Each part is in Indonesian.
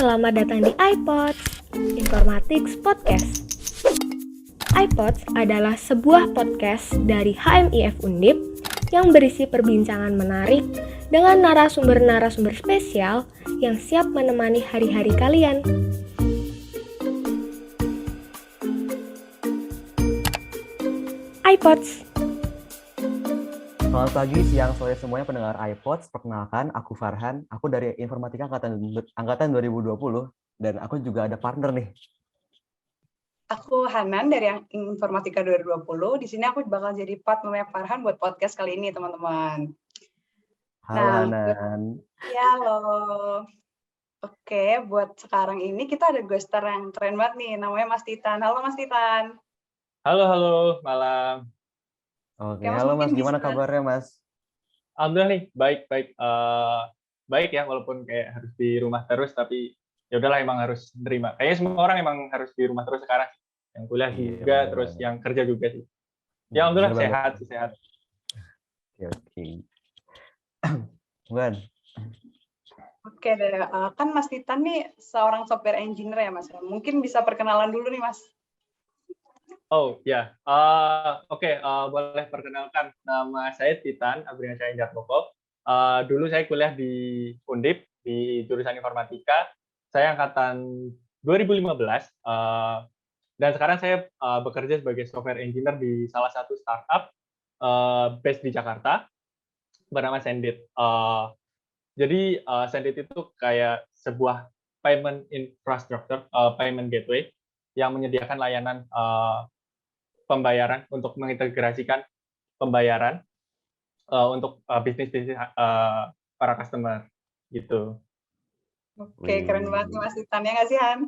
selamat datang di iPods, Informatics Podcast. iPods adalah sebuah podcast dari HMIF Undip yang berisi perbincangan menarik dengan narasumber-narasumber spesial yang siap menemani hari-hari kalian. iPods. Selamat pagi, siang, sore semuanya pendengar iPods. Perkenalkan, aku Farhan. Aku dari Informatika Angkatan 2020 dan aku juga ada partner nih. Aku Hanan dari Informatika 2020. Di sini aku bakal jadi partnernya Farhan buat podcast kali ini, teman-teman. Halo Hanan. Ya, halo. Oke, buat sekarang ini kita ada guestar yang keren banget nih, namanya Mas Titan. Halo Mas Titan. Halo, malam. Oke, Mas, halo Mas, mungkin gimana bisa- kabarnya Mas? Alhamdulillah nih, baik. Baik ya, walaupun kayak harus di rumah terus, tapi ya udahlah emang harus nerima. Kayaknya semua orang emang harus di rumah terus sekarang. Yang kuliah Iya, juga, bener terus banget. yang kerja juga sih. Ya alhamdulillah Bener banget. sehat. Oke. Bukan? Oke deh, kan Mas Titan nih seorang software engineer ya Mas. Mungkin bisa perkenalan dulu nih Mas. Oh ya, oke, boleh perkenalkan, nama saya Titan Abriansyah Jatmoko. Dulu saya kuliah di Undip di jurusan Informatika. Saya angkatan 2015, dan sekarang saya bekerja sebagai software engineer di salah satu startup based di Jakarta bernama Sendit. Jadi Sendit itu kayak sebuah payment infrastructure, payment gateway yang menyediakan layanan pembayaran untuk mengintegrasikan pembayaran untuk bisnis-bisnis para customer gitu. Oke, keren banget nih Mas Titan, ya nggak sih Han?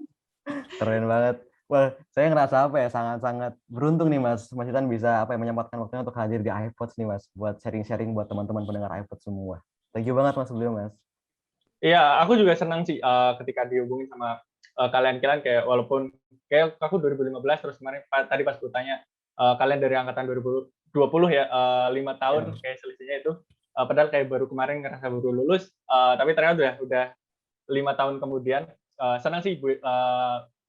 Keren banget. Wah, saya ngerasa sangat-sangat beruntung nih Mas. Mas Titan bisa menyempatkan waktunya untuk hadir di iPods nih Mas, buat sharing-sharing buat teman-teman pendengar iPods semua. Thank you banget Mas sebelumnya Mas. Iya, aku juga senang sih ketika dihubungi sama kalian-kalian, kayak walaupun kayak aku 2015, terus kemarin tadi pas aku tanya kalian dari angkatan 2020 ya, 5 tahun kayak selisihnya itu. Padahal kayak baru kemarin ngerasa baru lulus, tapi ternyata udah 5 tahun kemudian. Senang sih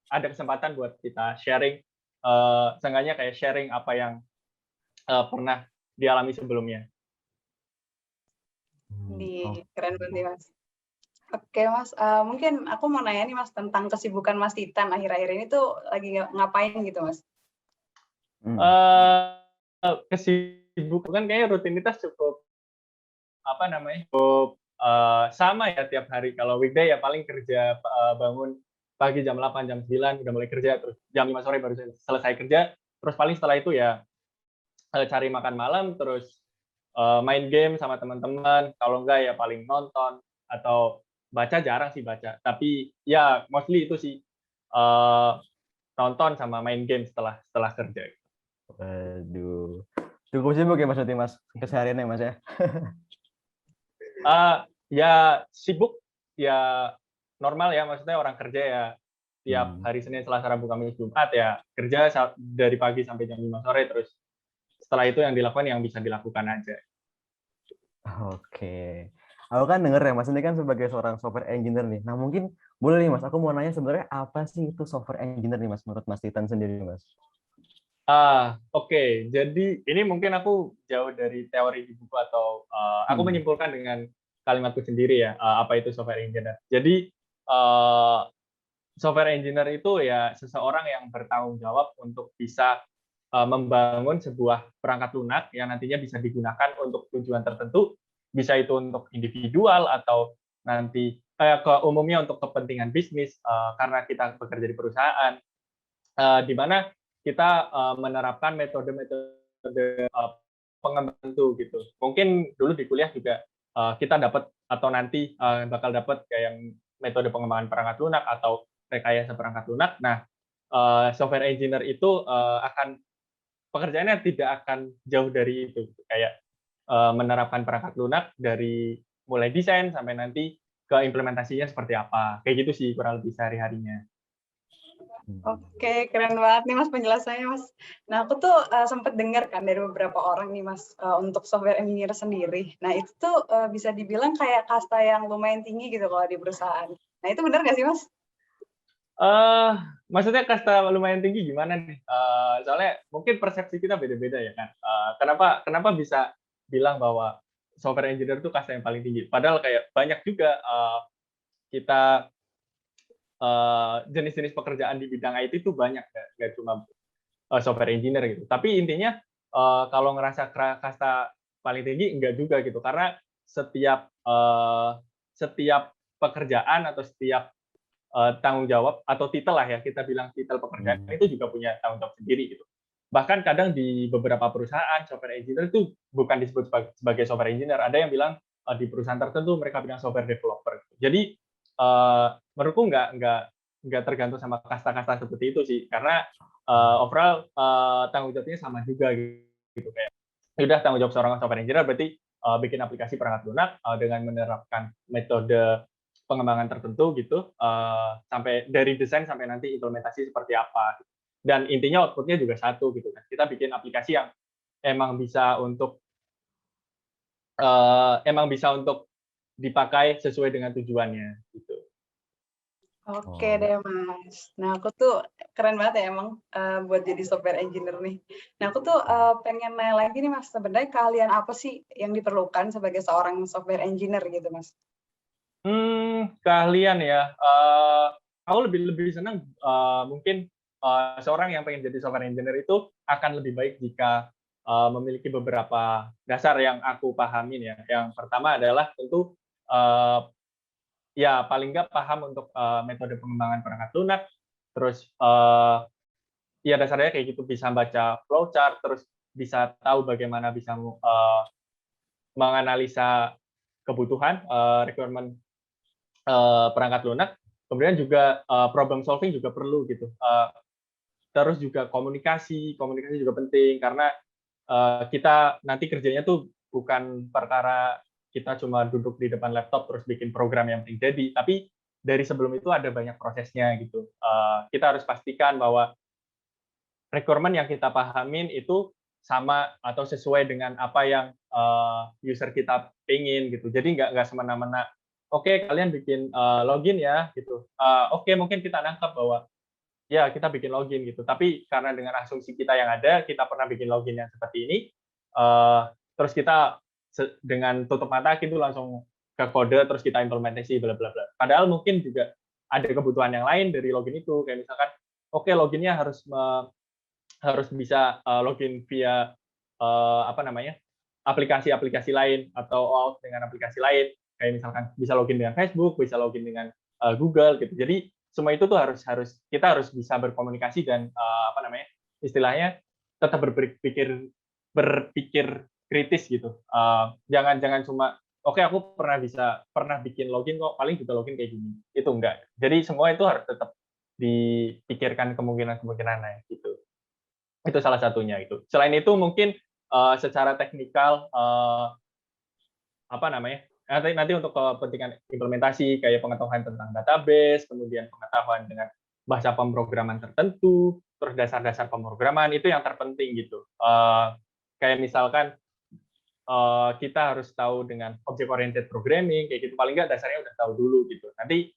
ada kesempatan buat kita sharing, seenggaknya kayak sharing apa yang pernah dialami sebelumnya. Keren banget nih Mas. Oke Mas, mungkin aku mau nanya nih Mas tentang kesibukan Mas Titan akhir-akhir ini tuh lagi ngapain gitu Mas? Kesibukan kayaknya rutinitas cukup sama ya tiap hari. Kalau weekday ya paling kerja, bangun pagi jam 8, jam 9 udah mulai kerja, terus jam 5 sore baru selesai kerja, terus paling setelah itu ya cari makan malam, terus main game sama teman-teman, kalau enggak ya paling nonton, atau baca, jarang sih baca, tapi ya mostly itu sih, nonton sama main game setelah kerja. Waduh. Cukup sibuk ya Mas berarti Mas kesehariannya Mas ya? Ya sibuk, ya normal ya, maksudnya orang kerja ya tiap hari Senin, Selasa, Rabu, Kamis, Jumat ya kerja dari pagi sampai jam 5 sore, terus setelah itu yang dilakukan yang bisa dilakukan aja. Oke. Aku kan denger ya Mas ini kan sebagai seorang software engineer nih. Nah mungkin boleh nih Mas, aku mau nanya sebenarnya apa sih itu software engineer nih Mas menurut Mas Titan sendiri Mas? Oke. Jadi ini mungkin aku jauh dari teori di buku atau aku menyimpulkan dengan kalimatku sendiri ya, apa itu software engineer. Jadi software engineer itu ya seseorang yang bertanggung jawab untuk bisa membangun sebuah perangkat lunak yang nantinya bisa digunakan untuk tujuan tertentu, bisa itu untuk individual atau nanti umumnya untuk kepentingan bisnis, karena kita bekerja di perusahaan, di mana kita menerapkan metode-metode pengembangan itu gitu. Mungkin dulu di kuliah juga kita dapat atau nanti bakal dapat kayak metode pengembangan perangkat lunak atau rekayasa perangkat lunak. Nah, software engineer itu pekerjaannya tidak akan jauh dari itu, kayak menerapkan perangkat lunak dari mulai desain sampai nanti ke implementasinya seperti apa, kayak gitu sih kurang lebih sehari-harinya. Oke, keren banget nih Mas penjelasannya Mas. Nah aku tuh sempat dengar kan dari beberapa orang nih Mas untuk software engineer sendiri. Nah itu tuh bisa dibilang kayak kasta yang lumayan tinggi gitu kalau di perusahaan. Nah itu benar nggak sih Mas? Eh, Maksudnya kasta lumayan tinggi gimana nih? Soalnya mungkin persepsi kita beda-beda ya kan. Kenapa bisa bilang bahwa software engineer itu kasta yang paling tinggi? Padahal kayak banyak juga kita jenis-jenis pekerjaan di bidang IT itu banyak, nggak cuma software engineer gitu. Tapi intinya kalau ngerasa kasta paling tinggi enggak juga gitu, karena setiap pekerjaan atau setiap tanggung jawab atau titel lah ya, kita bilang titel pekerjaan itu juga punya tanggung jawab sendiri gitu. Bahkan kadang di beberapa perusahaan software engineer itu bukan disebut sebagai software engineer, ada yang bilang di perusahaan tertentu mereka bilang software developer. Jadi menurutku nggak tergantung sama kasta-kasta seperti itu sih, karena overall tanggung jawabnya sama juga gitu, kayak udah tanggung jawab seorang software engineer berarti bikin aplikasi perangkat lunak dengan menerapkan metode pengembangan tertentu gitu, sampai dari desain sampai nanti implementasi seperti apa. Dan intinya output-nya juga satu gitu kan. Kita bikin aplikasi yang emang bisa untuk dipakai sesuai dengan tujuannya gitu. Oke deh Mas. Nah aku tuh keren banget ya emang buat jadi software engineer nih. Nah aku tuh pengen nanya lagi nih Mas, sebenarnya keahlian apa sih yang diperlukan sebagai seorang software engineer gitu Mas? Keahlian ya. Aku lebih senang mungkin seorang yang pengen jadi software engineer itu akan lebih baik jika memiliki beberapa dasar yang aku pahamin ya. Yang pertama adalah tentu ya paling nggak paham untuk metode pengembangan perangkat lunak, terus ya dasarnya kayak gitu, bisa baca flowchart, terus bisa tahu bagaimana bisa menganalisa kebutuhan requirement perangkat lunak. Kemudian juga problem solving juga perlu gitu. Terus juga komunikasi juga penting, karena kita nanti kerjanya tuh bukan perkara kita cuma duduk di depan laptop terus bikin program yang penting jadi, tapi dari sebelum itu ada banyak prosesnya gitu. Kita harus pastikan bahwa requirement yang kita pahamin itu sama atau sesuai dengan apa yang user kita pengen gitu. Jadi nggak semena-mena, oke kalian bikin login ya gitu. Oke mungkin kita nangkap bahwa ya kita bikin login gitu. Tapi karena dengan asumsi kita yang ada, kita pernah bikin login yang seperti ini, terus kita dengan tutup mata gitu langsung ke kode, terus kita implementasi bla bla bla. Padahal mungkin juga ada kebutuhan yang lain dari login itu, kayak misalkan oke loginnya harus bisa login via apa namanya, aplikasi-aplikasi lain atau out dengan aplikasi lain, kayak misalkan bisa login dengan Facebook, bisa login dengan Google gitu. Jadi semua itu tuh harus kita harus bisa berkomunikasi dan apa namanya, istilahnya tetap berpikir kritis gitu. Jangan cuma oke aku pernah bikin login kok, paling juga login kayak gini. Itu enggak. Jadi semua itu harus tetap dipikirkan kemungkinan-kemungkinannya gitu. Itu salah satunya itu. Selain itu mungkin secara teknikal apa namanya, nanti untuk kepentingan implementasi kayak pengetahuan tentang database, kemudian pengetahuan dengan bahasa pemrograman tertentu, terus dasar-dasar pemrograman itu yang terpenting gitu. Kayak misalkan kita harus tahu dengan object oriented programming kayak gitu, paling nggak dasarnya udah tahu dulu gitu. Nanti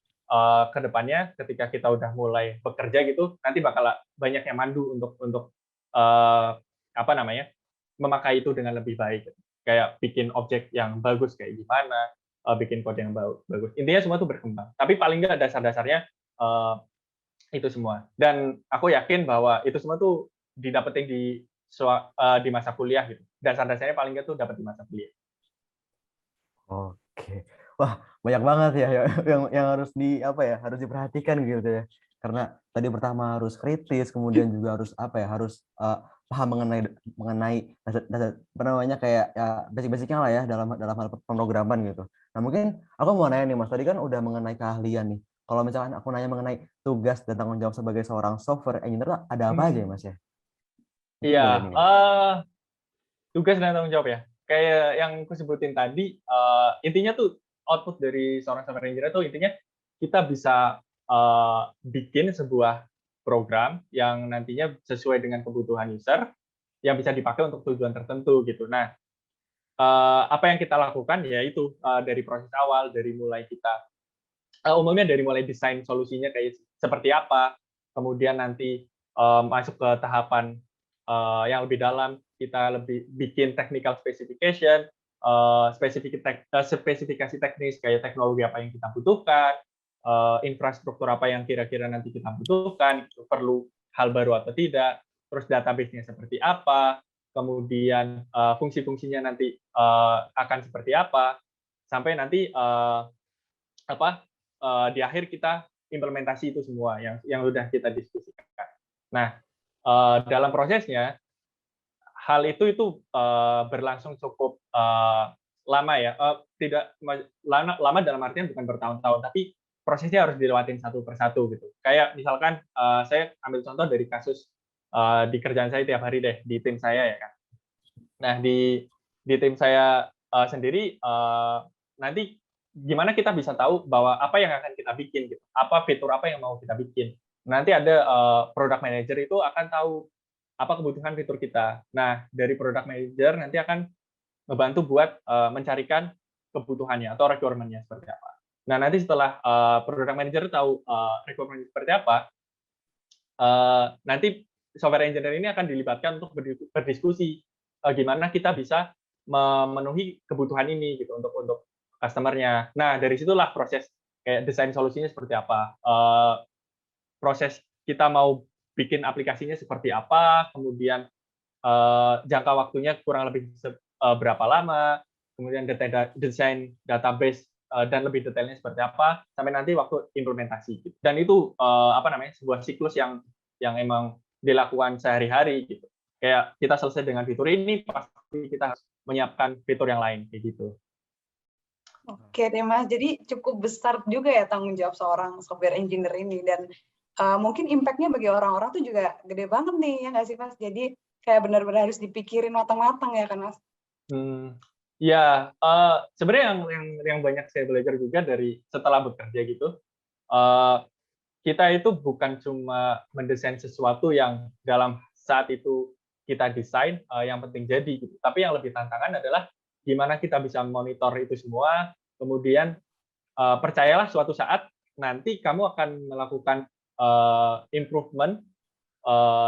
ke depannya ketika kita udah mulai bekerja gitu, nanti bakal banyak yang mandu untuk apa namanya, memakai itu dengan lebih baik. Kayak bikin objek yang bagus kayak gimana, bikin kode yang bagus. Intinya semua itu berkembang. Tapi paling nggak dasar-dasarnya itu semua. Dan aku yakin bahwa itu semua tuh didapetin di masa kuliah gitu. Dasar-dasarnya paling nggak tuh dapat di masa kuliah. Oke. Wah, banyak banget ya yang harus harus diperhatikan gitu ya. Karena tadi pertama harus kritis, kemudian juga harus harus paham mengenai apa namanya kayak ya basic-basicnya lah ya dalam hal pemrograman gitu. Nah, mungkin aku mau nanya nih Mas, tadi kan udah mengenai keahlian nih. Kalau misalkan aku nanya mengenai tugas dan tanggung jawab sebagai seorang software engineer ada apa aja ya Mas ya? Mungkin Iya, boleh nih. tugas dan tanggung jawab ya. Kayak yang aku sebutin tadi, intinya tuh output dari seorang software engineer tuh intinya kita bisa bikin sebuah program yang nantinya sesuai dengan kebutuhan user yang bisa dipakai untuk tujuan tertentu gitu. Nah, apa yang kita lakukan yaitu dari proses awal, dari mulai kita umumnya dari mulai desain solusinya kayak seperti apa, kemudian nanti masuk ke tahapan yang lebih dalam, kita lebih bikin technical specification, spesifikasi teknis kayak teknologi apa yang kita butuhkan, infrastruktur apa yang kira-kira nanti kita butuhkan, perlu hal baru atau tidak, terus database-nya seperti apa, kemudian fungsi-fungsinya nanti akan seperti apa, sampai nanti di akhir kita implementasi itu semua yang sudah kita diskusikan. Nah, dalam prosesnya hal itu berlangsung cukup lama ya, tidak lama dalam artian bukan bertahun-tahun, tapi prosesnya harus dilewatin satu persatu gitu. Kayak misalkan saya ambil contoh dari kasus di kerjaan saya tiap hari deh di tim saya ya kan. Nah di tim saya sendiri nanti gimana kita bisa tahu bahwa apa yang akan kita bikin gitu, apa fitur apa yang mau kita bikin. Nanti ada product manager itu akan tahu apa kebutuhan fitur kita. Nah, dari product manager nanti akan membantu buat mencarikan kebutuhannya atau requirement-nya seperti apa. Nah, nanti setelah product manager tahu requirement seperti apa, nanti software engineer ini akan dilibatkan untuk berdiskusi gimana kita bisa memenuhi kebutuhan ini gitu untuk customer-nya. Nah, dari situlah proses kayak desain solusinya seperti apa, proses kita mau bikin aplikasinya seperti apa, kemudian jangka waktunya kurang lebih berapa lama, kemudian desain database dan lebih detailnya seperti apa, sampai nanti waktu implementasi. Gitu. Dan itu sebuah siklus yang emang dilakukan sehari-hari gitu. Kayak kita selesai dengan fitur ini, pasti kita harus menyiapkan fitur yang lain kayak gitu. Oke deh Mas, jadi cukup besar juga ya tanggung jawab seorang software engineer ini, dan mungkin impact-nya bagi orang-orang tuh juga gede banget nih, ya nggak sih Mas? Jadi kayak benar-benar harus dipikirin matang-matang ya kan Mas? Ya, sebenarnya yang banyak saya belajar juga dari setelah bekerja gitu, kita itu bukan cuma mendesain sesuatu yang dalam saat itu kita desain, yang penting jadi gitu. Tapi yang lebih tantangan adalah gimana kita bisa monitor itu semua, kemudian percayalah suatu saat nanti kamu akan melakukan improvement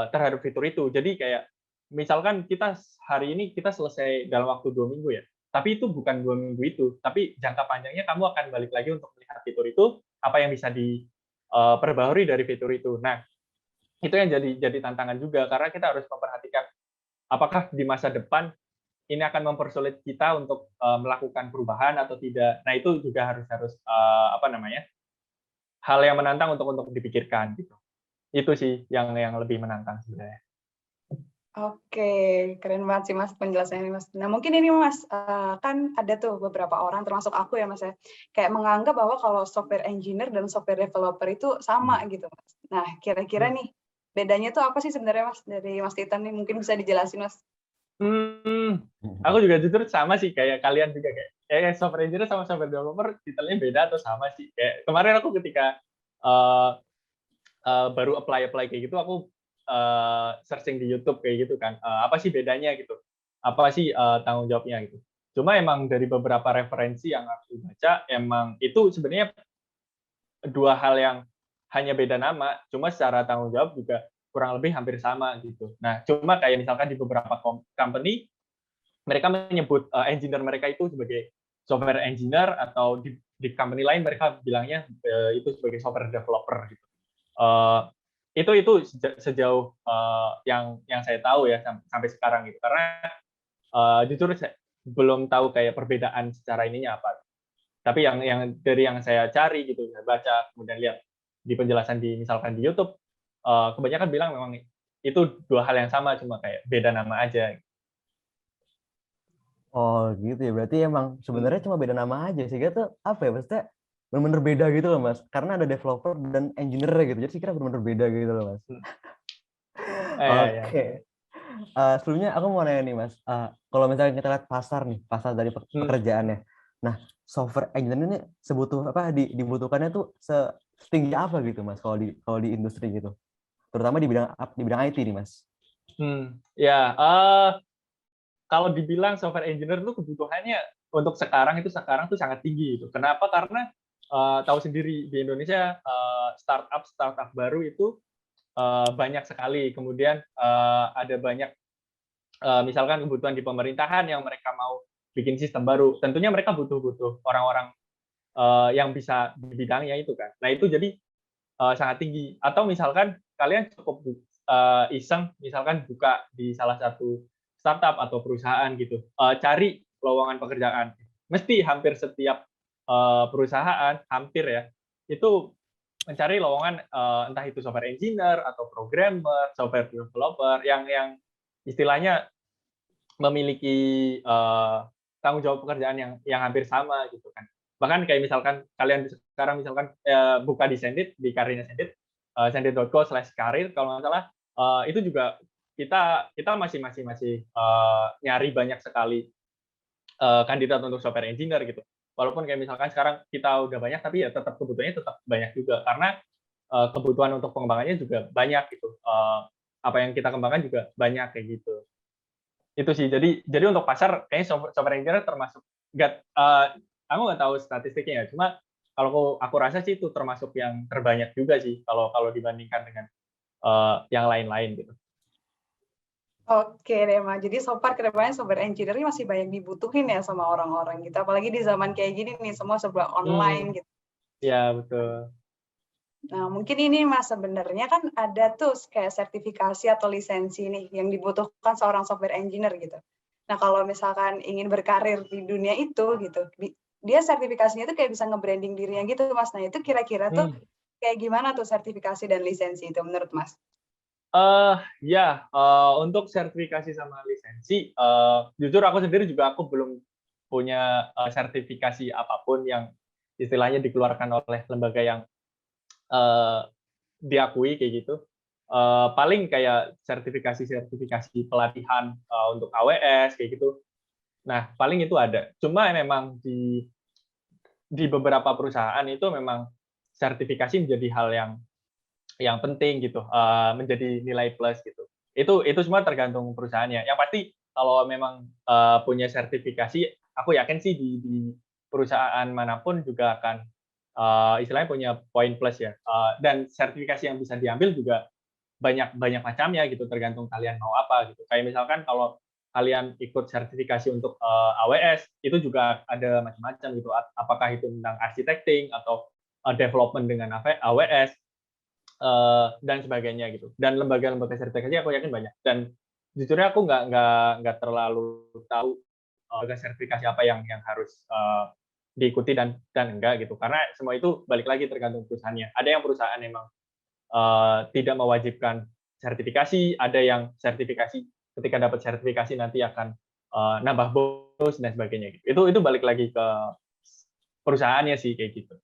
terhadap fitur itu. Jadi kayak misalkan kita hari ini kita selesai dalam waktu 2 minggu ya, tapi itu bukan 2 minggu itu, tapi jangka panjangnya kamu akan balik lagi untuk melihat fitur itu, apa yang bisa diperbaharui dari fitur itu. Nah, itu yang jadi tantangan juga, karena kita harus memperhatikan apakah di masa depan ini akan mempersulit kita untuk melakukan perubahan atau tidak. Nah, itu juga harus hal yang menantang untuk dipikirkan gitu. Itu sih yang lebih menantang sebenarnya. Oke, keren banget sih Mas penjelasannya Mas. Nah mungkin ini Mas, kan ada tuh beberapa orang termasuk aku ya Mas ya, kayak menganggap bahwa kalau software engineer dan software developer itu sama gitu Mas. Nah kira-kira nih bedanya tuh apa sih sebenarnya Mas dari Mas Titan nih, mungkin bisa dijelasin Mas? Aku juga jujur sama sih kayak kalian juga kayak software engineer sama software developer titelnya beda atau sama sih. Kayak kemarin aku ketika baru apply kayak gitu, aku searching di YouTube kayak gitu kan, apa sih bedanya gitu, apa sih tanggung jawabnya gitu. Cuma emang dari beberapa referensi yang aku baca, emang itu sebenarnya dua hal yang hanya beda nama, cuma secara tanggung jawab juga kurang lebih hampir sama gitu. Nah, cuma kayak misalkan di beberapa company, mereka menyebut engineer mereka itu sebagai software engineer, atau di company lain mereka bilangnya itu sebagai software developer gitu. Itu sejauh yang saya tahu ya sampai sekarang gitu, karena jujur saya belum tahu kayak perbedaan secara ininya apa, tapi yang dari yang saya cari gitu, saya baca kemudian lihat di penjelasan misalkan di YouTube, kebanyakan bilang memang itu dua hal yang sama, cuma kayak beda nama aja. Oh gitu ya, berarti emang sebenarnya cuma beda nama aja sih, gitu apa ya, maksudnya benar-benar beda gitu loh Mas, karena ada developer dan engineer gitu, jadi sih kira benar-benar beda gitu loh Mas. Oke. Sebelumnya aku mau nanya nih Mas, kalau misalnya kita lihat pasar dari pekerjaannya, nah software engineer ini dibutuhkannya tuh setinggi apa gitu Mas kalau di industri gitu? terutama di bidang IT nih Mas. Ya, kalau dibilang software engineer itu kebutuhannya untuk sekarang tuh sangat tinggi itu. Kenapa? Karena tahu sendiri di Indonesia startup baru itu banyak sekali. Kemudian ada banyak misalkan kebutuhan di pemerintahan yang mereka mau bikin sistem baru. Tentunya mereka butuh orang-orang yang bisa di bidangnya itu kan. Nah itu jadi sangat tinggi. Atau misalkan kalian cukup iseng, misalkan buka di salah satu startup atau perusahaan gitu, cari lowongan pekerjaan. Mesti hampir setiap perusahaan, hampir ya, itu mencari lowongan entah itu software engineer atau programmer, software developer yang istilahnya memiliki tanggung jawab pekerjaan yang hampir sama gitu kan. Bahkan kayak misalkan kalian sekarang misalkan buka di Sendit, di karirnya Sendit, sendit.co/karir kalau nggak salah, itu juga kita masih nyari banyak sekali kandidat untuk software engineer gitu. Walaupun kayak misalkan sekarang kita udah banyak, tapi ya tetap kebutuhannya tetap banyak juga karena kebutuhan untuk pengembangannya juga banyak gitu. Apa yang kita kembangkan juga banyak kayak gitu. Itu sih. Jadi untuk pasar kayaknya software engineer termasuk aku nggak tahu statistiknya ya. Cuma kalau aku rasa sih itu termasuk yang terbanyak juga sih kalau dibandingkan dengan yang lain-lain gitu. Oke deh, Ma. Jadi so far kedepannya software engineer ini masih banyak dibutuhin ya sama orang-orang gitu. Apalagi di zaman kayak gini nih, semua serba online gitu. Ya, betul. Nah, mungkin ini Mas sebenarnya kan ada tuh kayak sertifikasi atau lisensi nih yang dibutuhkan seorang software engineer gitu. Nah, kalau misalkan ingin berkarir di dunia itu gitu, dia sertifikasinya tuh kayak bisa nge-branding dirinya gitu, Mas. Nah, itu kira-kira tuh kayak gimana tuh sertifikasi dan lisensi itu menurut Mas? Untuk sertifikasi sama lisensi, jujur aku sendiri juga aku belum punya sertifikasi apapun yang istilahnya dikeluarkan oleh lembaga yang diakui kayak gitu. Paling kayak sertifikasi pelatihan untuk AWS kayak gitu. Nah, paling itu ada. Cuma memang di beberapa perusahaan itu memang sertifikasi menjadi hal yang penting gitu, menjadi nilai plus gitu. Itu semua tergantung perusahaannya. Yang pasti kalau memang punya sertifikasi, aku yakin sih di perusahaan manapun juga akan istilahnya punya poin plus ya. Dan sertifikasi yang bisa diambil juga banyak macamnya gitu, tergantung kalian mau apa gitu. Kayak misalkan kalau kalian ikut sertifikasi untuk AWS, itu juga ada macam-macam gitu. Apakah itu tentang architecting atau development dengan AWS dan sebagainya gitu. Dan lembaga-lembaga sertifikasi aku yakin banyak. Dan jujurnya aku nggak terlalu tahu lembaga sertifikasi apa yang harus diikuti dan enggak gitu. Karena semua itu balik lagi tergantung perusahaannya. Ada yang perusahaan memang tidak mewajibkan sertifikasi, ada yang sertifikasi ketika dapat sertifikasi nanti akan nambah bonus dan sebagainya gitu. Itu balik lagi ke perusahaannya sih kayak gitu.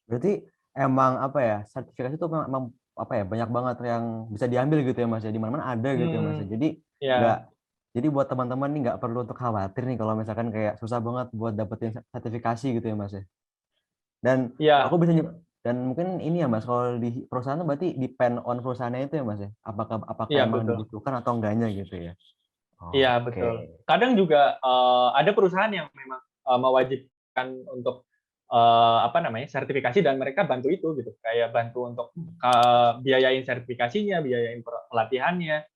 Berarti emang apa ya, sertifikasi itu memang apa ya, banyak banget yang bisa diambil gitu ya Mas ya, di mana-mana ada gitu ya Mas. Jadi jadi buat teman-teman nih nggak perlu untuk khawatir nih kalau misalkan kayak susah banget buat dapetin sertifikasi gitu ya Mas ya. Dan aku bisa dan mungkin ini ya Mas, kalau di perusahaan itu berarti depend on perusahaannya itu ya Mas ya. Apakah emang dibutuhkan atau enggaknya gitu ya. Iya, betul. Kadang juga ada perusahaan yang memang mewajibkan untuk sertifikasi dan mereka bantu itu gitu. Kayak bantu untuk biayain sertifikasinya, biayain pelatihannya.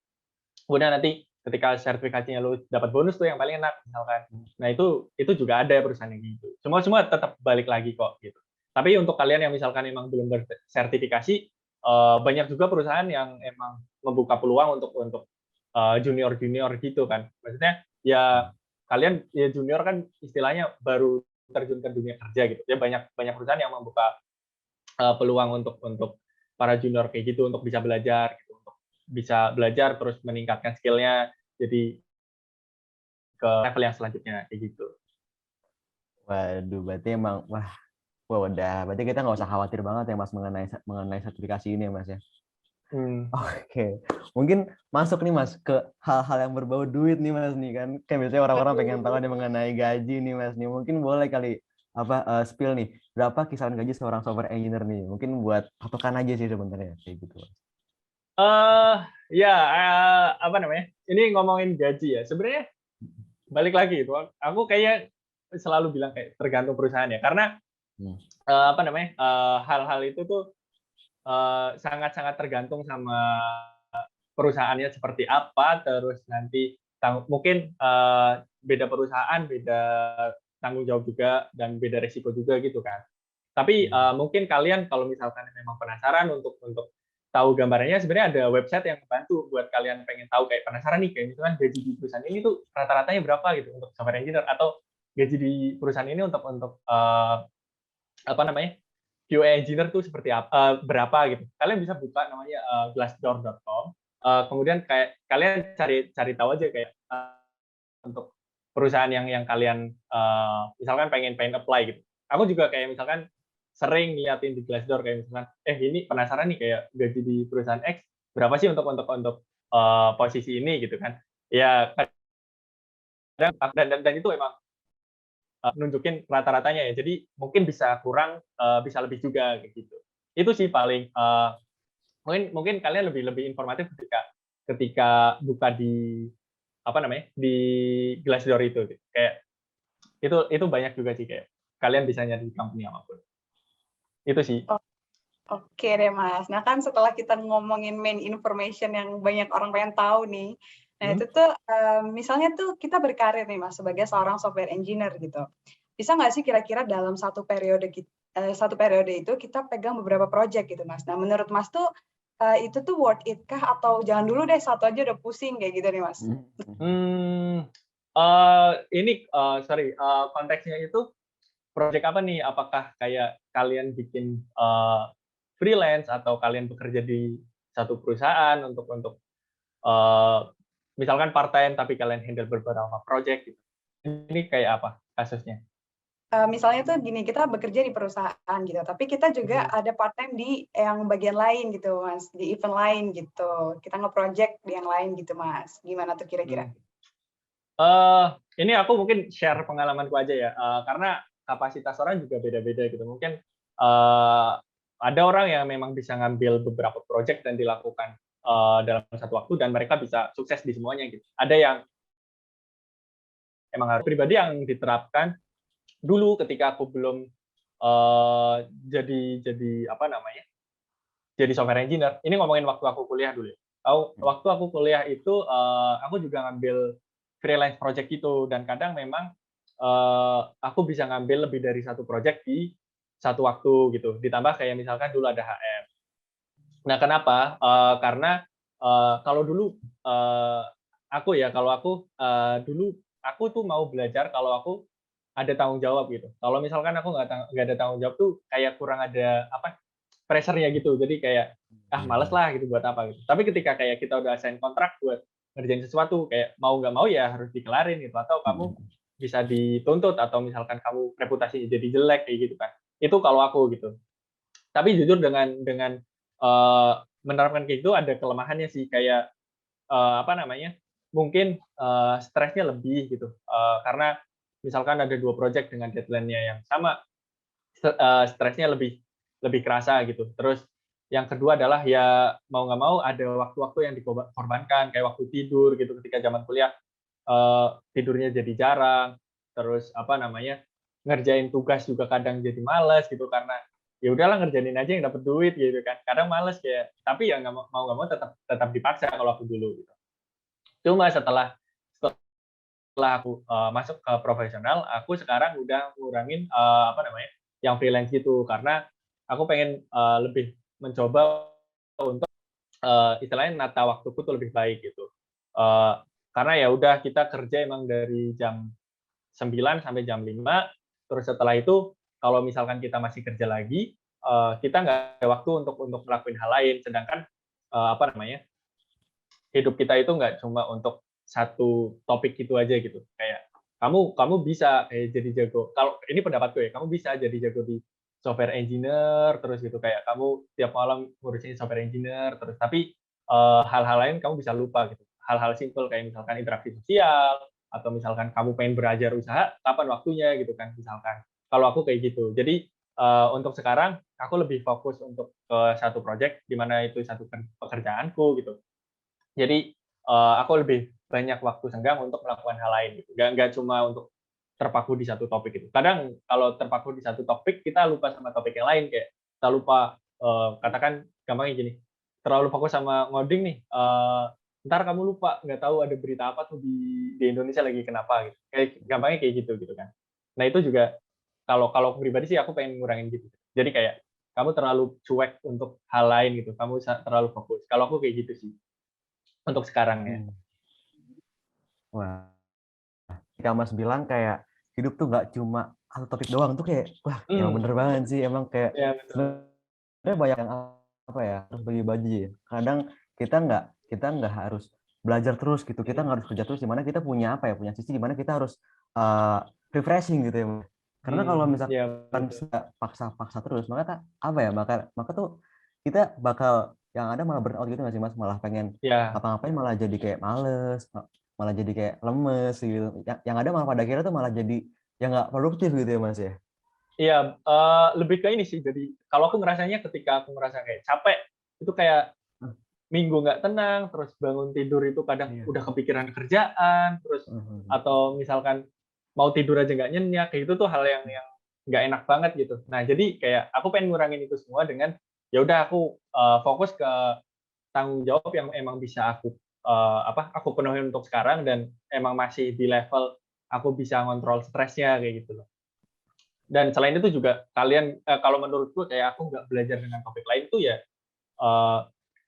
Kemudian nanti ketika sertifikasinya lu dapat bonus tuh yang paling enak misalkan. Nah, itu juga ada perusahaan yang gitu. Semua tetap balik lagi kok gitu. Tapi untuk kalian yang misalkan emang belum bersertifikasi, banyak juga perusahaan yang emang membuka peluang untuk junior gitu kan. Maksudnya ya kalian ya junior kan istilahnya baru terjun ke dunia kerja gitu. Ya banyak perusahaan yang membuka peluang untuk para junior kayak gitu untuk bisa belajar gitu, untuk bisa belajar terus meningkatkan skill-nya jadi ke level yang selanjutnya kayak gitu. Waduh, berarti emang udah berarti kita nggak usah khawatir banget ya Mas mengenai sertifikasi ini ya Mas ya. Oke, mungkin masuk nih Mas ke hal-hal yang berbau duit nih Mas nih kan biasanya orang-orang pengen tahu nih mengenai gaji nih Mas nih, mungkin boleh kali spill nih, berapa kisaran gaji seorang software engineer nih? Mungkin buat patokan aja sih sebenarnya kayak gitu. Ya, apa namanya? Ini ngomongin gaji ya. Sebenarnya balik lagi itu, aku kayak selalu bilang kayak tergantung perusahaan ya. Karena apa namanya? Hal-hal itu tuh sangat-sangat tergantung sama perusahaannya seperti apa, terus nanti mungkin beda perusahaan, beda tanggung jawab juga, dan beda risiko juga gitu kan. Tapi mungkin kalian kalau misalkan memang penasaran untuk tahu gambarannya, sebenarnya ada website yang membantu buat kalian pengen tahu kayak penasaran nih, kayak misalkan gaji di perusahaan ini tuh rata-ratanya berapa gitu untuk software engineer, atau gaji di perusahaan ini untuk apa namanya, QA engineer tuh seperti apa, berapa gitu. Kalian bisa buka namanya glassdoor.com. Kemudian kayak kalian cari tahu aja kayak untuk perusahaan yang kalian misalkan pengen apply gitu. Aku juga kayak misalkan sering liatin di Glassdoor kayak misalkan, ini penasaran nih kayak gaji di perusahaan X berapa sih untuk posisi ini gitu kan. Ya dan itu emang nunjukin rata-ratanya ya. Jadi mungkin bisa kurang, bisa lebih juga kayak gitu. Itu sih paling mungkin kalian lebih informatif ketika buka di apa namanya, di Glassdoor itu gitu. Kayak itu banyak juga sih, kayak kalian bisa nyari di company apapun. Itu sih. Oke deh Mas. Nah kan setelah kita ngomongin main information yang banyak orang pengen tahu nih, nah itu tuh misalnya tuh kita berkarir nih Mas sebagai seorang software engineer gitu. Bisa nggak sih kira-kira dalam satu periode itu kita pegang beberapa project gitu Mas. Nah menurut Mas tuh itu tuh worth it kah atau jangan dulu deh satu aja udah pusing kayak gitu nih Mas? Ini sorry, konteksnya itu project apa nih? Apakah kayak kalian bikin freelance atau kalian bekerja di satu perusahaan untuk misalkan part time tapi kalian handle beberapa project gitu. Ini kayak apa kasusnya? Misalnya tuh gini, kita bekerja di perusahaan gitu, tapi kita juga ada part time di yang bagian lain gitu, Mas, di event lain gitu. Kita nge-project di yang lain gitu, Mas. Gimana tuh kira-kira? Ini aku mungkin share pengalamanku aja ya, karena kapasitas orang juga beda-beda gitu. Mungkin ada orang yang memang bisa ngambil beberapa project dan dilakukan dalam satu waktu dan mereka bisa sukses di semuanya gitu. Ada yang emang harus pribadi yang diterapkan dulu ketika aku belum jadi apa namanya, jadi software engineer. Ini ngomongin waktu aku kuliah dulu ya. Waktu aku kuliah itu aku juga ngambil freelance project gitu, dan kadang memang aku bisa ngambil lebih dari satu project di satu waktu gitu. Ditambah kayak misalkan dulu ada HM. Nah, kenapa? Karena kalau dulu kalau aku dulu aku tuh mau belajar kalau aku ada tanggung jawab gitu. Kalau misalkan aku nggak ada tanggung jawab tuh kayak kurang ada apa, pressure-nya gitu. Jadi kayak males lah gitu buat apa gitu. Tapi ketika kayak kita udah sign kontrak buat ngerjain sesuatu, kayak mau nggak mau ya harus dikelarin gitu, atau kamu bisa dituntut, atau misalkan kamu reputasinya jadi jelek kayak gitu kan. Itu kalau aku gitu. Tapi jujur dengan menerapkan kayak gitu ada kelemahannya sih, kayak apa namanya, mungkin stresnya lebih gitu, karena misalkan ada 2 project dengan deadline-nya yang sama, stresnya lebih kerasa gitu. Terus yang kedua adalah ya mau nggak mau ada waktu-waktu yang dikorbankan, kayak waktu tidur gitu. Ketika zaman kuliah tidurnya jadi jarang, terus apa namanya, ngerjain tugas juga kadang jadi males gitu, karena ya udahlah ngerjain aja yang dapat duit gitu kan. Kadang males kayak, tapi ya nggak mau tetap dipaksa kalau aku dulu gitu. Cuma setelah aku masuk ke profesional, aku sekarang udah ngurangin apa namanya, yang freelance gitu, karena aku pengen lebih mencoba untuk istilahnya nata waktuku tuh lebih baik gitu. Karena ya udah kita kerja emang dari jam 9 sampai jam 5, terus setelah itu kalau misalkan kita masih kerja lagi, kita nggak ada waktu untuk ngelakuin hal lain. Sedangkan apa namanya, hidup kita itu nggak cuma untuk satu topik itu aja gitu. Kayak kamu bisa jadi jago. Kalau ini pendapatku ya, kamu bisa jadi jago di software engineer terus gitu, kayak kamu tiap malam ngurusin software engineer terus, tapi hal-hal lain kamu bisa lupa gitu. Hal-hal simpel kayak misalkan interaksi sosial, atau misalkan kamu pengen belajar usaha, kapan waktunya gitu kan misalkan. Kalau aku kayak gitu. Jadi untuk sekarang aku lebih fokus untuk ke satu project di mana itu satu pekerjaanku gitu. Jadi aku lebih banyak waktu senggang untuk melakukan hal lain gitu. Nggak cuma untuk terpaku di satu topik itu. Kadang kalau terpaku di satu topik kita lupa sama topik yang lain, kayak kita lupa katakan gampangnya gini, terlalu fokus sama ngoding nih, ntar kamu lupa nggak tahu ada berita apa tuh di Indonesia lagi kenapa gitu. Kayak gampangnya kayak gitu kan. Nah itu juga kalau aku pribadi sih aku pengen ngurangin gitu. Jadi kayak kamu terlalu cuek untuk hal lain gitu, kamu terlalu fokus. Kalau aku kayak gitu sih untuk sekarang ya. Wah, ketika Mas bilang kayak hidup tuh nggak cuma satu topik doang tuh kayak wah emang bener banget sih, emang kayak Ya betul. sebenarnya banyak yang apa ya, harus bagi-bagi ya. Kadang kita nggak harus belajar terus gitu, kita nggak harus kerja terus, di mana kita punya apa ya, punya sisi di mana kita harus refreshing gitu ya. Karena kalau Ya misalkan betul. paksa-paksa terus, apa ya, maka tuh kita bakal yang ada malah burnout gitu nggak sih Mas, malah pengen Ya, ngapa-ngapain malah jadi kayak males, malah jadi kayak lemes gitu. Yang ada malah pada akhirnya tuh malah jadi yang nggak produktif gitu ya Mas ya. iya, lebih ke ini sih. Jadi kalau aku ngerasanya ketika aku ngerasa kayak capek, itu kayak Hmm, minggu nggak tenang, terus bangun tidur itu kadang Iya. udah kepikiran kerjaan, terus Mhm. atau misalkan mau tidur aja nggak nyenyak, kayak itu tuh hal yang nggak enak banget gitu. Nah, jadi kayak aku pengen ngurangin itu semua dengan ya udah aku fokus ke tanggung jawab yang emang bisa aku penuhi untuk sekarang dan emang masih di level aku bisa ngontrol stresnya kayak gitu loh. Dan selain itu juga kalau menurutku kayak aku nggak belajar dengan topik lain tuh ya eh,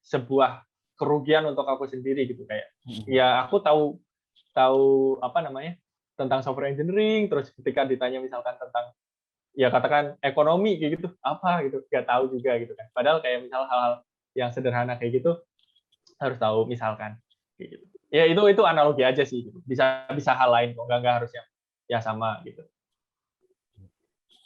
sebuah kerugian untuk aku sendiri gitu, kayak Mhm. ya aku tahu tahu apa namanya tentang software engineering, terus ketika ditanya misalkan tentang ya katakan ekonomi kayak gitu apa gitu nggak tahu juga gitu kan, padahal kayak misal hal-hal yang sederhana kayak gitu harus tahu misalkan kayak gitu. Ya itu analogi aja sih gitu. Bisa bisa hal lain kok, nggak harus yang ya sama gitu.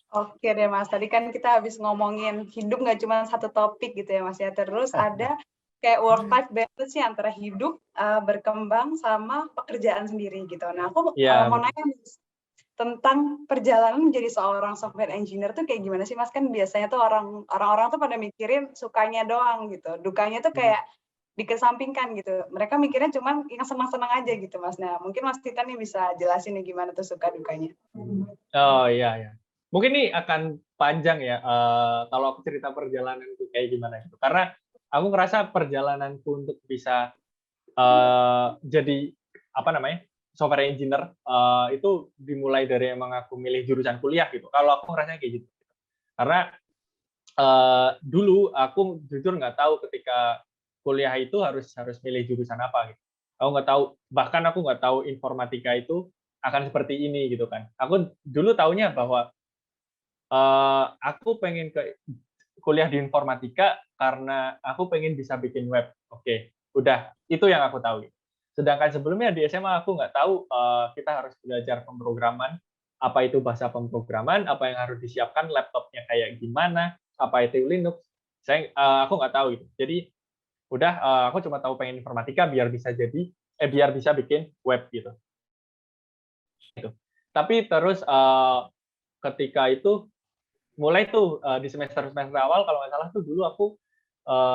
Oke deh Mas, tadi kan kita habis ngomongin hidup nggak cuma satu topik gitu ya Mas ya. Terus ada kayak work life balance sih antara hidup berkembang sama pekerjaan sendiri gitu. Nah, aku Ya mau betul. nanya Mas, tentang perjalanan menjadi seorang software engineer tuh kayak gimana sih Mas? Kan biasanya tuh orang-orang tuh pada mikirin sukanya doang gitu. Dukanya tuh kayak dikesampingkan gitu. Mereka mikirnya cuma yang senang-senang aja gitu Mas. Nah, mungkin Mas Titan nih bisa jelasin nih gimana tuh suka dukanya. Oh iya ya. Mungkin ini akan panjang ya, kalau aku cerita perjalananku kayak gimana gitu. Karena aku ngerasa perjalananku untuk bisa jadi apa namanya software engineer itu dimulai dari emang aku milih jurusan kuliah gitu. Kalau aku ngerasanya kayak gitu. Karena dulu aku jujur nggak tahu ketika kuliah itu harus milih jurusan apa gitu. Aku nggak tahu, bahkan aku nggak tahu informatika itu akan seperti ini gitu kan. Aku dulu taunya bahwa aku pengen kuliah di informatika karena aku pengen bisa bikin web. Oke, udah itu yang aku tahu. Sedangkan sebelumnya di SMA aku nggak tahu kita harus belajar pemrograman, apa itu bahasa pemrograman, apa yang harus disiapkan, laptopnya kayak gimana, apa itu Linux. Aku nggak tahu gitu. Jadi udah aku cuma tahu pengen informatika biar bisa bikin web gitu. Tapi terus ketika itu mulai tuh di semester-semester awal kalau nggak salah tuh dulu aku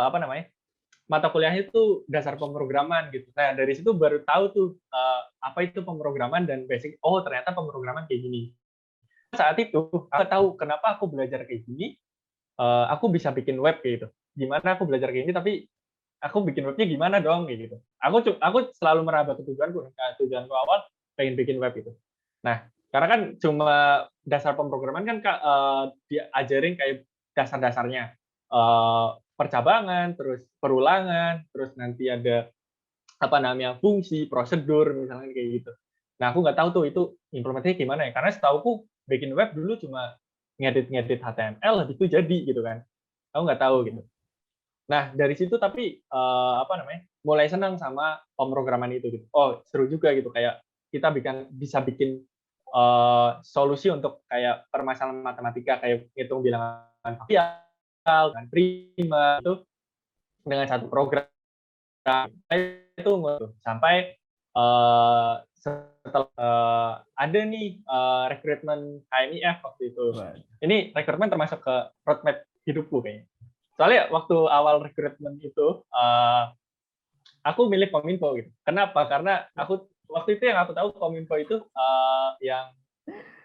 apa namanya mata kuliahnya itu dasar pemrograman gitu. Nah dari situ baru tahu tuh apa itu pemrograman dan basic. Oh ternyata pemrograman kayak gini. Saat itu aku tahu kenapa aku belajar kayak gini. Aku bisa bikin web kayak gitu. Gimana aku belajar kayak gini tapi aku bikin webnya gimana dong kayak gitu. Aku selalu meraba ke tujuanku. Tujuanku awal pengen bikin web itu. Nah, karena kan cuma dasar pemrograman kan diajarin kayak dasar-dasarnya. Percabangan, terus perulangan, terus nanti ada apa namanya fungsi, prosedur misalnya kayak gitu. Nah, aku nggak tahu tuh itu implementasinya gimana ya. Karena setauku bikin web dulu cuma ngedit-ngedit HTML habis itu jadi gitu kan. Aku nggak tahu gitu. Nah, dari situ tapi apa namanya? Mulai senang sama pemrograman itu gitu. Oh, seru juga gitu kayak kita bisa bikin solusi untuk kayak permasalahan matematika kayak hitung bilangan faktorial dan prima itu dengan satu program itu sampai setelah ada nih rekrutmen HMIF waktu itu. Waduh. Ini rekrutmen termasuk ke roadmap hidupku kayaknya. Soalnya waktu awal rekrutmen itu aku milih Kominfo gitu. Kenapa? Karena aku waktu itu yang aku tahu Kominfo itu yang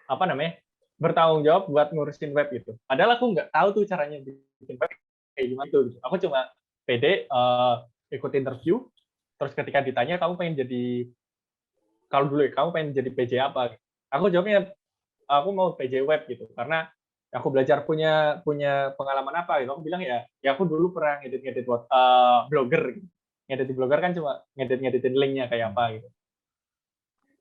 apa namanya bertanggung jawab buat ngurusin web gitu. Padahal aku nggak tahu tuh caranya bikin web kayak gimana itu. Gitu. Aku cuma pede ikut interview, terus ketika ditanya kamu pengen jadi kalau dulu kamu pengen jadi PJ apa? Aku jawabnya aku mau PJ web gitu karena aku belajar punya pengalaman apa gitu. Aku bilang ya aku dulu pernah ngedit blogger gitu. Ngedit di blogger kan cuma ngeditin linknya kayak apa gitu.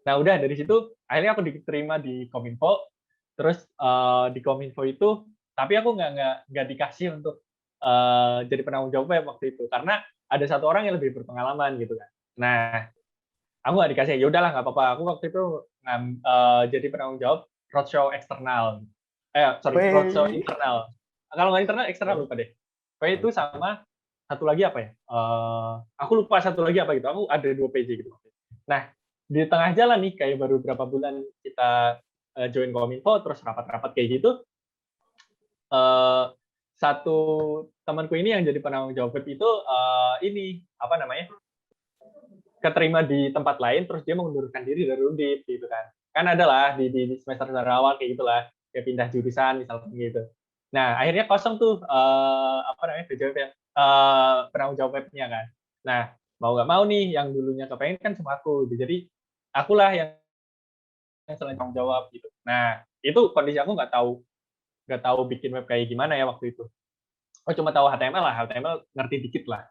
Nah udah dari situ akhirnya aku diterima di Kominfo. Terus di Kominfo itu tapi aku nggak dikasih untuk jadi penanggung jawab web waktu itu karena ada satu orang yang lebih berpengalaman gitu kan. Nah aku nggak dikasih, ya udahlah nggak apa-apa. Aku waktu itu jadi penanggung jawab roadshow eksternal. Roadshow internal. Kalau nggak internal, eksternal lupa deh. Pokoknya itu sama satu lagi apa ya? Aku lupa satu lagi apa gitu. Aku ada 2 PJ gitu. Nah, di tengah jalan nih, kayak baru berapa bulan kita join Kominfo, terus rapat-rapat kayak gitu, satu temanku ini yang jadi penanggung jawab web itu ini apa namanya? Keterima di tempat lain, terus dia mengundurkan diri dari Undip gitu kan. Kan ada lah di semester awal kayak gitulah, kayak pindah jurusan misalnya gitu. Nah, akhirnya kosong tuh apa namanya penanggung jawab webnya kan. Nah, mau nggak mau nih yang dulunya kepengen kan cuma aku. Jadi akulah yang selain tanggung jawab gitu. Nah, itu kondisi aku nggak tahu bikin web kayak gimana ya waktu itu. Oh, cuma tahu HTML lah, HTML ngerti dikit lah.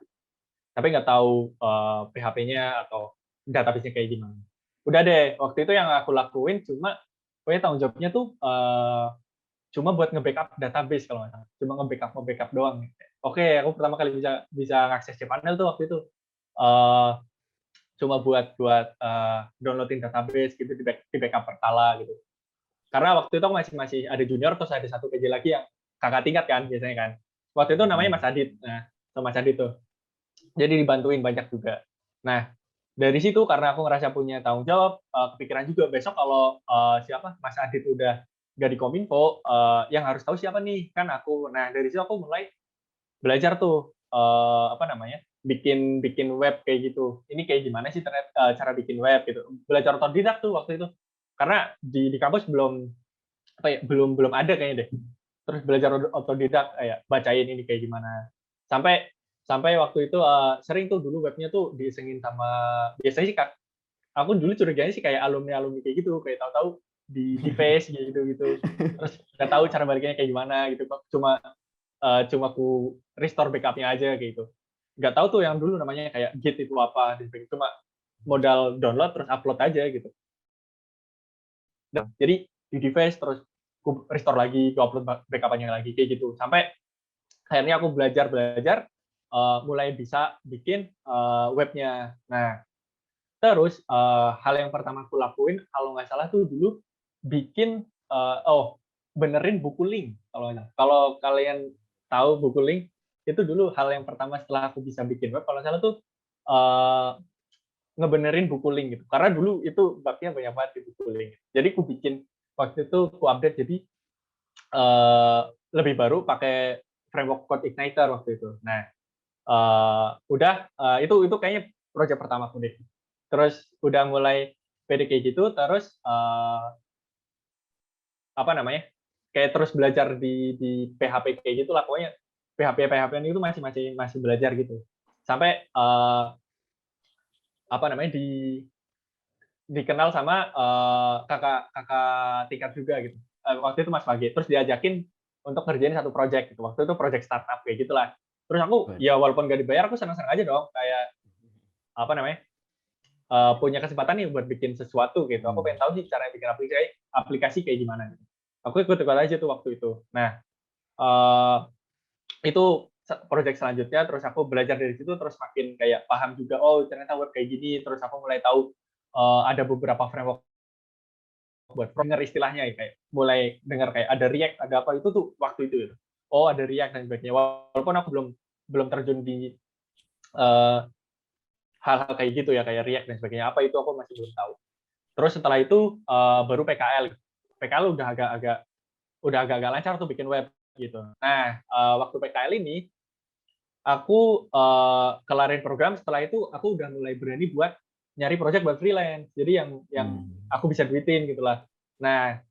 Tapi nggak tahu PHP-nya atau database-nya kayak gimana. Udah deh, waktu itu yang aku lakuin pokoknya tanggung jawabnya tuh cuma buat nge-backup database kalau nggak salah. Cuma nge-backup doang. Oke, aku pertama kali bisa ngakses cPanel tuh waktu itu. Cuma buat downloadin database gitu di backup berkala gitu. Karena waktu itu aku masih ada junior, terus ada satu PJ lagi yang kakak tingkat kan biasanya kan. Waktu itu namanya Mas Adit. Nah, sama Mas Adit tuh. Jadi dibantuin banyak juga. Nah, dari situ karena aku ngerasa punya tanggung jawab, kepikiran juga besok kalau siapa Mas Adit udah nggak di Kominfo, yang harus tahu siapa nih kan aku. Nah dari situ aku mulai belajar tuh apa namanya bikin web kayak gitu. Ini kayak gimana sih cara bikin web gitu. Belajar otodidak tuh waktu itu karena di kampus belum belum ada kayaknya deh. Terus belajar otodidak kayak bacain ini kayak gimana. Sampai waktu itu sering tuh dulu webnya tuh diisengin sama biasanya sih aku dulu curiganya sih kayak alumni kayak gitu, kayak tahu-tahu di face gitu terus nggak tahu cara baliknya kayak gimana gitu, cuma aku restore backupnya aja kayak gitu, nggak tahu tuh yang dulu namanya kayak Git itu apa, cuma modal download terus upload aja gitu. Jadi di device terus aku restore lagi, aku upload backup-nya lagi kayak gitu, sampai akhirnya aku belajar mulai bisa bikin webnya. Nah, terus hal yang pertama aku lakuin kalau nggak salah tuh dulu bikin benerin buku link. Kalau kalian tahu buku link itu dulu hal yang pertama setelah aku bisa bikin web kalau nggak salah tuh ngebenerin buku link gitu. Karena dulu itu bugnya banyak banget di buku link. Jadi aku bikin waktu itu aku update jadi lebih baru pakai framework Code Igniter waktu itu. Nah, itu kayaknya proyek pertama aku deh. Terus udah mulai pede kayak gitu, terus apa namanya kayak terus belajar di PHP kayak gitu lah, pokoknya PHP itu masih belajar gitu sampai apa namanya dikenal sama kakak tingkat juga gitu, waktu itu Mas Pagi, terus diajakin untuk ngerjain satu project gitu, waktu itu project startup kayak gitulah. Terus aku ya walaupun gak dibayar aku senang-senang aja dong, kayak apa namanya punya kesempatan nih buat bikin sesuatu gitu. Aku pengen tahu sih cara bikin aplikasi kayak gimana gitu. Aku ikut aja tuh waktu itu. Nah, itu project selanjutnya, terus aku belajar dari situ, terus makin kayak paham juga, oh ternyata web kayak gini, terus aku mulai tahu ada beberapa framework buat denger istilahnya, kayak mulai dengar kayak ada React, ada apa itu tuh waktu itu. Oh ada React dan sebagainya. Walaupun aku belum terjun di hal-hal kayak gitu ya, kayak React dan sebagainya, apa itu aku masih belum tahu. Terus setelah itu baru PKL. PKL udah agak-agak lancar tuh bikin web gitu. Nah, waktu PKL ini aku kelarin program, setelah itu aku udah mulai berani buat nyari project buat freelance. Jadi yang aku bisa duitin gitulah. Nah,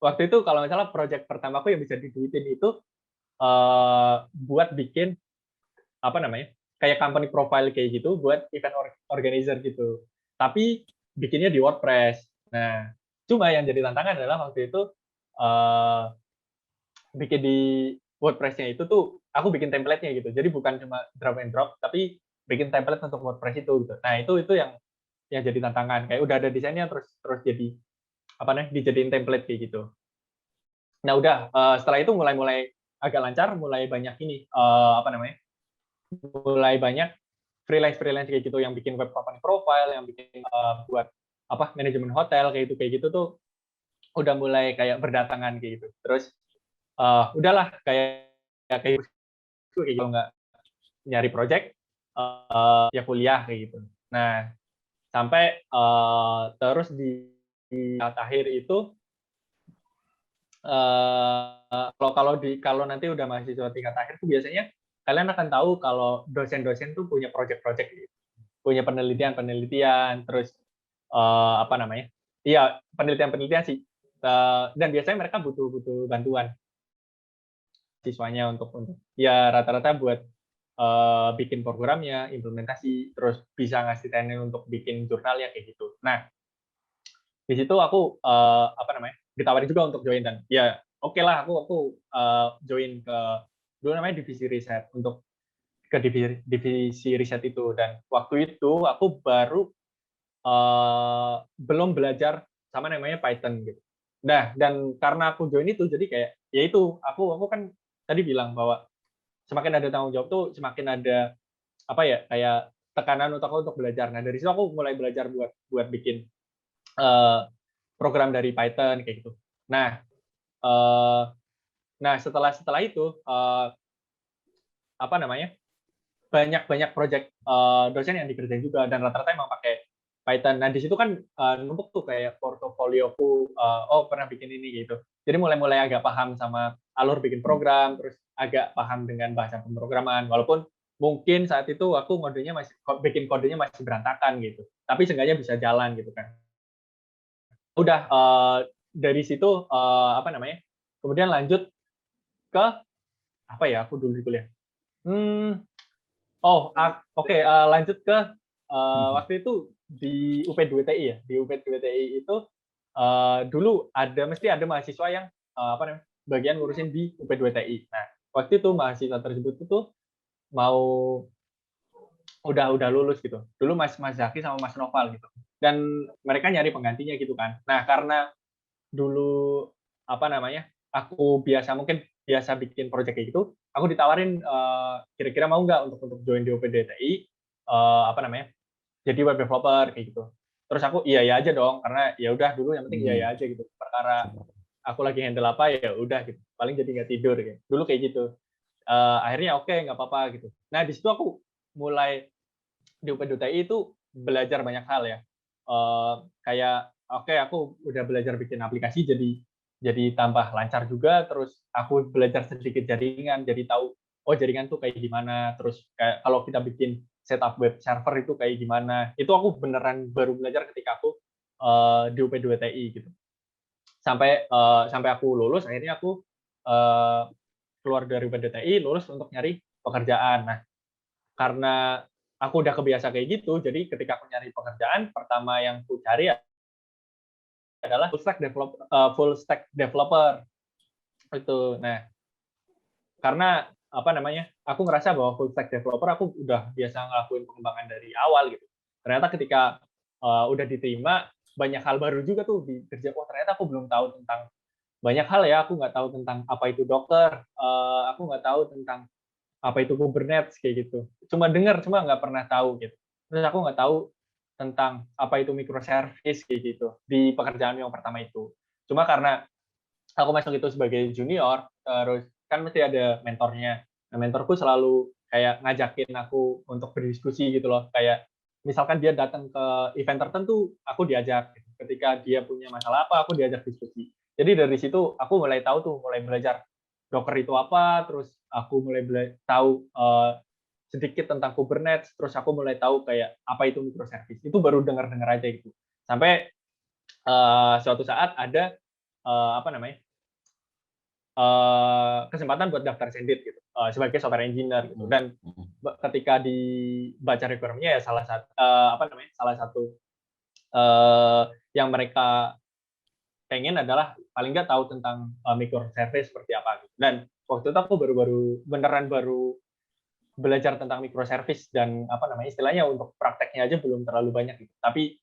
waktu itu kalau nggak salah project pertama aku yang bisa diduitin itu buat bikin apa namanya, kayak company profile kayak gitu buat event organizer gitu. Tapi bikinnya di WordPress. Nah, cuma yang jadi tantangan adalah waktu itu bikin di WordPress-nya itu tuh aku bikin template-nya gitu. Jadi bukan cuma drag and drop, tapi bikin template untuk WordPress itu gitu. Nah, itu yang jadi tantangan. Kayak udah ada desainnya terus jadi apa namanya, dijadiin template kayak gitu. Nah, udah setelah itu mulai agak lancar, mulai banyak ini apa namanya? Mulai banyak freelance kayak gitu yang bikin web company profile, yang bikin buat apa manajemen hotel kayak gitu tuh udah mulai kayak berdatangan kayak gitu. Terus udahlah kayak kalau nggak nyari project ya kuliah kayak gitu. Nah, sampai terus di saat akhir itu kalau nanti udah mahasiswa tingkat akhir tuh biasanya kalian akan tahu kalau dosen-dosen tuh punya project-project gitu. Punya penelitian, terus apa namanya? Iya, penelitian sih. Dan biasanya mereka butuh bantuan siswanya untuk ya rata-rata buat bikin programnya, implementasi, terus bisa ngasih training untuk bikin jurnalnya kayak gitu. Nah, di situ aku apa namanya? Ditawarin juga untuk join dan ya oke lah aku join ke dulu namanya divisi riset untuk ke divisi riset itu dan waktu itu aku baru belum belajar sama namanya Python gitu. Nah, dan karena aku join itu jadi kayak ya itu aku kan tadi bilang bahwa semakin ada tanggung jawab tuh semakin ada apa ya kayak tekanan untuk aku untuk belajar. Nah, dari situ aku mulai belajar buat bikin program dari Python kayak gitu. Nah, setelah itu apa namanya? Banyak project dosen yang dikerjain juga dan rata-rata emang pakai Python. Nah, di situ kan numpuk tuh kayak portofolioku oh pernah bikin ini gitu. Jadi mulai agak paham sama alur bikin program, terus agak paham dengan bahasa pemrograman walaupun mungkin saat itu aku bikin kodenya masih berantakan gitu. Tapi seenggaknya bisa jalan gitu kan. Udah dari situ apa namanya? Kemudian lanjut ke apa ya? Aku dulu di kuliah. Oke. Lanjut ke waktu itu di UP2TI ya. Di UP2TI itu dulu mesti ada mahasiswa yang apa namanya? Bagian ngurusin di UP2TI. Nah, waktu itu mahasiswa tersebut itu mau udah lulus gitu. Dulu Mas Zaki sama Mas Noval gitu. Dan mereka nyari penggantinya gitu kan. Nah, karena dulu apa namanya? Aku mungkin biasa bikin project kayak gitu, aku ditawarin kira-kira mau nggak untuk join di UP2TI apa namanya? Jadi web developer kayak gitu. Terus aku iya aja dong karena ya udah dulu yang penting iya aja gitu. Perkara aku lagi handle apa ya udah gitu. Paling jadi nggak tidur gitu. Dulu kayak gitu. Akhirnya oke, nggak apa-apa gitu. Nah, di situ aku mulai di UP2TI itu belajar banyak hal ya. Kayak oke, aku udah belajar bikin aplikasi jadi tambah lancar juga, terus aku belajar sedikit jaringan, jadi tahu oh jaringan tuh kayak gimana, terus kayak kalau kita bikin setup web server itu kayak gimana. Itu aku beneran baru belajar ketika aku di UP2TI gitu. Sampai aku lulus, akhirnya aku keluar dari UP2TI, lulus untuk nyari pekerjaan. Nah, karena aku udah kebiasa kayak gitu, jadi ketika aku nyari pekerjaan, pertama yang aku cari adalah full stack developer itu. Nah, karena apa namanya? Aku ngerasa bahwa full stack developer aku udah biasa ngelakuin pengembangan dari awal gitu. Ternyata ketika udah diterima, banyak hal baru juga tuh di kerja. Oh, ternyata aku belum tahu tentang banyak hal ya. Aku nggak tahu tentang apa itu Docker. Aku nggak tahu tentang apa itu Kubernetes kayak gitu. Cuma nggak pernah tahu gitu. Terus aku nggak tahu tentang apa itu microservice kayak gitu di pekerjaan yang pertama itu. Cuma karena aku masuk itu sebagai junior, terus kan mesti ada mentornya. Nah, mentorku selalu kayak ngajakin aku untuk berdiskusi gitu loh, kayak misalkan dia datang ke event tertentu, aku diajak. Ketika dia punya masalah apa, aku diajak diskusi. Jadi dari situ aku mulai tahu tuh, mulai belajar Docker itu apa, terus aku mulai tahu sedikit tentang Kubernetes, terus aku mulai tahu kayak apa itu microservice. Itu baru dengar-dengar aja gitu. Sampai suatu saat ada apa namanya? Kesempatan buat daftar Sendit gitu sebagai software engineer gitu. Dan ketika dibaca requirement-nya ya salah satu yang mereka pengen adalah paling nggak tahu tentang microservice seperti apa gitu. Dan waktu itu aku baru belajar tentang microservice dan apa namanya istilahnya untuk prakteknya aja belum terlalu banyak gitu. Tapi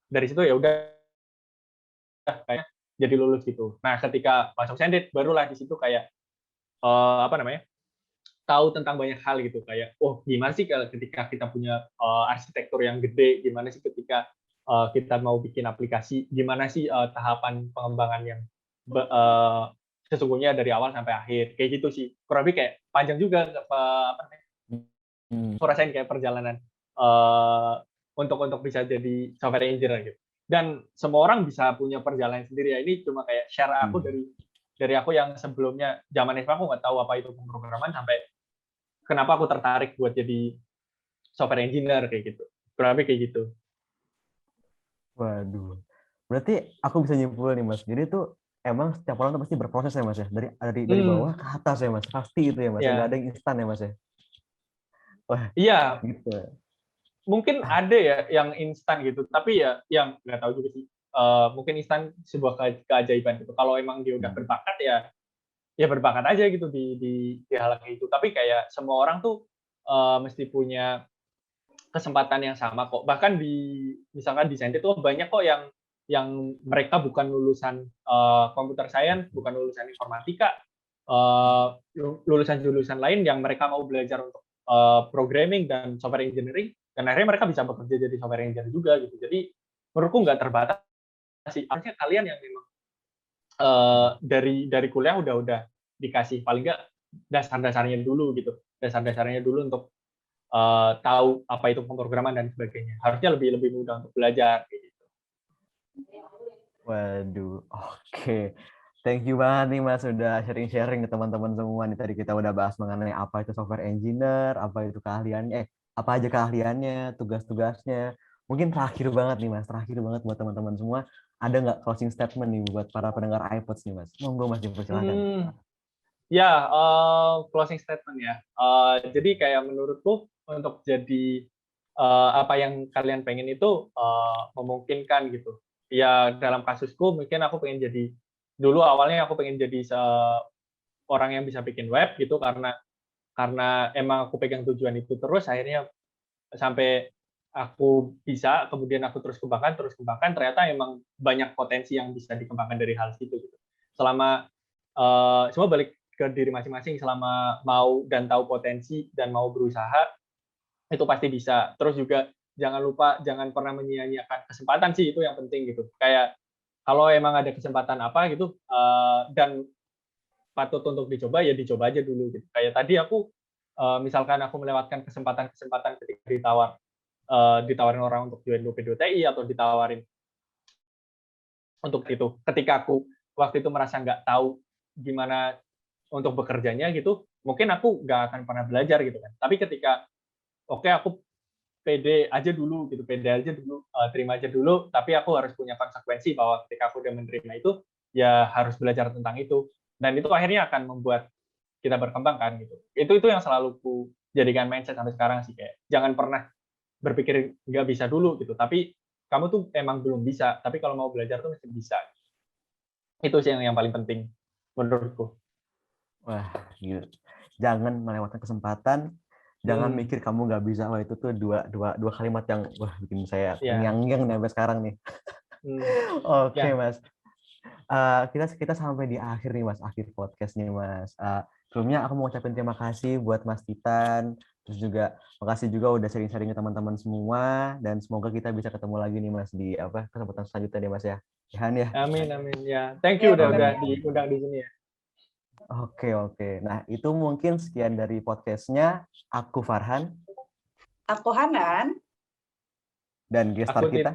dari situ ya udah kayak jadi lulus gitu. Nah, ketika masuk Sendit barulah di situ kayak apa namanya? Tahu tentang banyak hal gitu kayak oh gimana sih kalau ketika kita punya arsitektur yang gede, gimana sih ketika kita mau bikin aplikasi, gimana sih tahapan pengembangan yang sesungguhnya dari awal sampai akhir kayak gitu sih. Kurang lebih kayak panjang juga apa namanya? Aku rasain kayak perjalanan untuk bisa jadi software engineer gitu. Dan semua orang bisa punya perjalanan sendiri ya. Ini cuma kayak share aku dari aku yang sebelumnya zaman SMA aku nggak tahu apa itu pemrograman sampai kenapa aku tertarik buat jadi software engineer kayak gitu. Kurang lebih kayak gitu. Waduh. Berarti aku bisa nyimpul nih Mas. Jadi tuh emang setiap orang tuh pasti berproses ya Mas ya. Dari bawah ke atas ya Mas. Pasti itu ya Mas. Ya. Nggak ada yang instan ya Mas ya. Wah. Iya. Gitu. Mungkin ada ya yang instan gitu, tapi ya yang nggak tahu juga sih. Mungkin instan sebuah keajaiban gitu. Kalau emang dia udah berbakat ya berbakat aja gitu di hal kayak itu. Tapi kayak semua orang tuh mesti punya kesempatan yang sama kok. Bahkan misalkan di Sendit tuh banyak kok yang mereka bukan lulusan computer science, bukan lulusan informatika, lulusan-lulusan lain yang mereka mau belajar untuk programming dan software engineering, dan akhirnya mereka bisa bekerja jadi software engineer juga gitu. Jadi menurutku nggak terbatas sih. Harusnya kalian yang memang dari kuliah udah dikasih paling nggak dasar-dasarnya dulu gitu, dasar-dasarnya dulu untuk tahu apa itu pemrograman dan sebagainya. Harusnya lebih mudah untuk belajar gitu. Waduh, oke. Thank you banget nih Mas udah sharing-sharing ke teman-teman semua nih. Tadi kita udah bahas mengenai apa itu software engineer, apa itu keahliannya, apa aja keahliannya, tugas-tugasnya. Mungkin terakhir banget nih Mas, terakhir banget buat teman-teman semua. Ada nggak closing statement nih buat para pendengar iPods nih Mas? Monggo Mas dipersilakan. Ya, closing statement ya. Jadi kayak menurutku untuk jadi apa yang kalian pengen itu memungkinkan gitu. Ya dalam kasusku mungkin aku pengen jadi dulu awalnya aku pengen jadi orang yang bisa bikin web gitu karena emang aku pegang tujuan itu terus akhirnya sampai aku bisa kemudian aku terus kembangkan ternyata emang banyak potensi yang bisa dikembangkan dari hal itu gitu. Selama semua balik ke diri masing-masing selama mau dan tahu potensi dan mau berusaha itu pasti bisa. Terus juga jangan pernah menyia-nyiakan kesempatan sih itu yang penting gitu. Kayak kalau emang ada kesempatan apa gitu dan patut untuk dicoba ya dicoba aja dulu gitu. Kayak tadi aku misalkan aku melewatkan kesempatan-kesempatan ketika ditawarin orang untuk join P2TI atau ditawarin untuk itu. Ketika aku waktu itu merasa nggak tahu gimana untuk bekerjanya gitu, mungkin aku nggak akan pernah belajar gitu kan. Tapi ketika oke aku pede aja dulu gitu, terima aja dulu, tapi aku harus punya konsekuensi bahwa ketika aku udah menerima itu, ya harus belajar tentang itu. Dan itu akhirnya akan membuat kita berkembang kan gitu. Itu yang selalu ku jadikan mindset sampai sekarang sih kayak jangan pernah berpikir nggak bisa dulu gitu, tapi kamu tuh emang belum bisa, tapi kalau mau belajar tuh mesti bisa. Itu sih yang paling penting menurutku. Wah, gitu. Jangan melewatkan kesempatan, jangan mikir kamu nggak bisa. Wah, itu tuh dua kalimat yang bikin saya ngiang-ngiang sampai sekarang nih. Oke, Mas. Kita sampai di akhir nih Mas, akhir podcast nih Mas. Sebelumnya aku mau ucapin terima kasih buat Mas Titan, terus juga makasih juga udah sharing-sharing ke teman-teman semua, dan semoga kita bisa ketemu lagi nih Mas di kesempatan selanjutnya nih Mas ya. Ya. Amin ya. Thank you udah diundang di sini ya. Oke. Nah, itu mungkin sekian dari podcast-nya. Aku Farhan. Aku Hanan. Dan guest star Aku kita.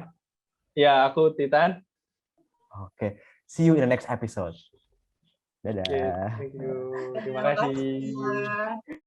Ya, aku Titan. Oke. See you in the next episode. Dadah. Oke, thank you. Terima Terima kasih. kasih.